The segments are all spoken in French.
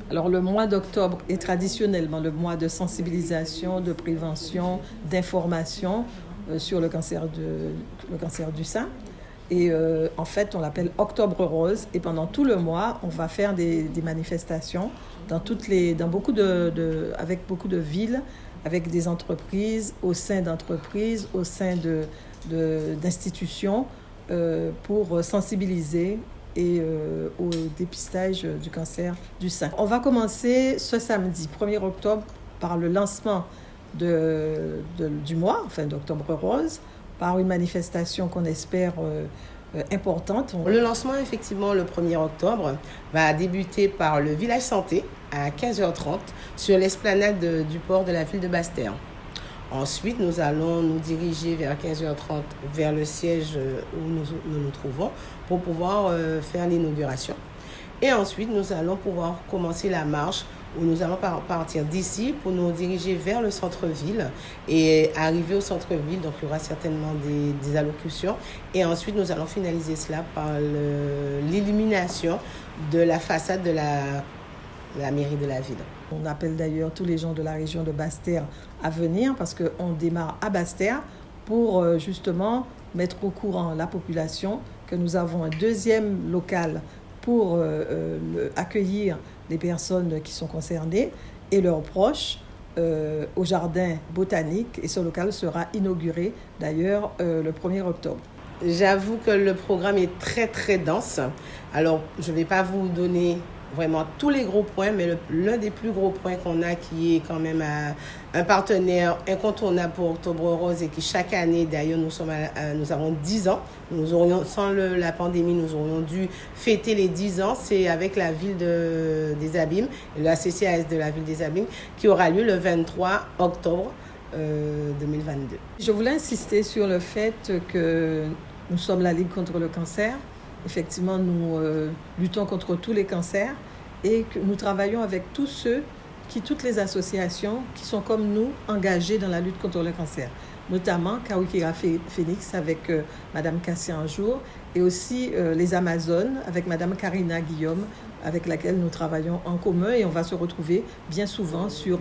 Alors le mois d'octobre est traditionnellement le mois de sensibilisation, de prévention, d'information sur le cancer du sein. Et en fait, on l'appelle Octobre Rose. Et pendant tout le mois, on va faire des manifestations avec beaucoup de villes, avec des entreprises, au sein d'institutions, pour sensibiliser au dépistage du cancer du sein. On va commencer ce samedi, 1er octobre, par le lancement du mois, enfin d'Octobre Rose, par une manifestation qu'on espère importante. Le lancement, effectivement, le 1er octobre, va débuter par le village santé à 15h30 sur l'esplanade du port de la ville de Basse-Terre. Ensuite, nous allons nous diriger vers 15h30 vers le siège où nous nous trouvons pour pouvoir faire l'inauguration. Et ensuite, nous allons pouvoir commencer la marche où nous allons partir d'ici pour nous diriger vers le centre-ville et arriver au centre-ville. Donc, il y aura certainement des allocutions. Et ensuite, nous allons finaliser cela par l'illumination de la façade de la mairie de la ville. On appelle d'ailleurs tous les gens de la région de Basse-Terre à venir parce qu'on démarre à Basse-Terre pour justement mettre au courant la population que nous avons un deuxième local pour accueillir les personnes qui sont concernées et leurs proches au jardin botanique. Et ce local sera inauguré d'ailleurs le 1er octobre. J'avoue que le programme est très très dense. Alors je ne vais pas vous donner vraiment tous les gros points, mais l'un des plus gros points qu'on a, qui est quand même un partenaire incontournable pour Octobre Rose et qui chaque année, d'ailleurs nous avons 10 ans, sans la pandémie, nous aurions dû fêter les 10 ans, c'est avec la ville des Abîmes, la CCAS de la ville des Abîmes, qui aura lieu le 23 octobre 2022. Je voulais insister sur le fait que nous sommes la Ligue contre le cancer. Effectivement, nous luttons contre tous les cancers et que nous travaillons avec toutes les associations qui sont comme nous engagées dans la lutte contre le cancer, notamment Kawikira Phoenix avec Madame Cassia Anjour et aussi les Amazones avec Madame Karina Guillaume avec laquelle nous travaillons en commun et on va se retrouver bien souvent sur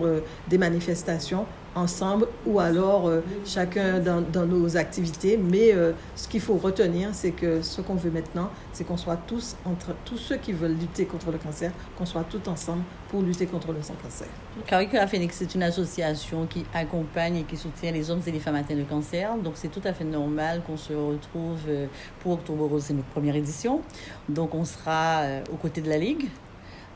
des manifestations ensemble ou alors chacun dans nos activités. Mais ce qu'il faut retenir, c'est que ce qu'on veut maintenant, c'est qu'on soit tous ceux qui veulent lutter contre le cancer, qu'on soit tous ensemble pour lutter contre le cancer. Kawikira Phoenix, c'est une association qui accompagne et qui soutient les hommes et les femmes atteints de cancer. Donc c'est tout à fait normal qu'on se retrouve pour Octobre Rose, c'est notre première édition. Donc on sera aux côtés de la Ligue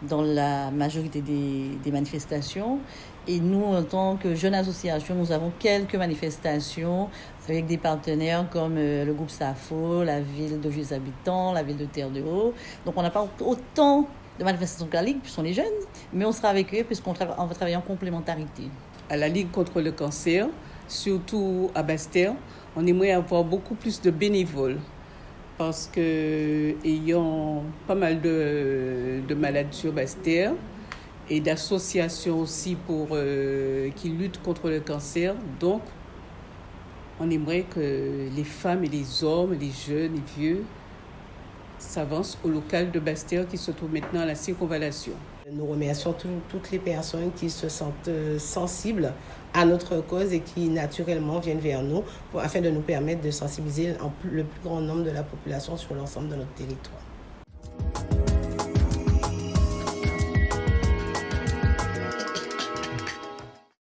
dans la majorité des manifestations. Et nous, en tant que jeune association, nous avons quelques manifestations avec des partenaires comme le groupe SAFO, la ville de Vieux Habitants, la ville de Terre-de-Haut. Donc on n'a pas autant de manifestations que la Ligue, puisqu'on est jeunes, mais on sera avec eux puisqu'on va travailler en complémentarité. À la Ligue contre le cancer, surtout à Basse-Terre, on aimerait avoir beaucoup plus de bénévoles. Parce que ayant pas mal de malades sur Basse-Terre et d'associations aussi qui luttent contre le cancer, donc on aimerait que les femmes et les hommes, les jeunes, les vieux s'avancent au local de Basse-Terre qui se trouve maintenant à la circonvallation. Nous remercions toutes les personnes qui se sentent sensibles à notre cause et qui naturellement viennent vers nous afin de nous permettre de sensibiliser le plus grand nombre de la population sur l'ensemble de notre territoire.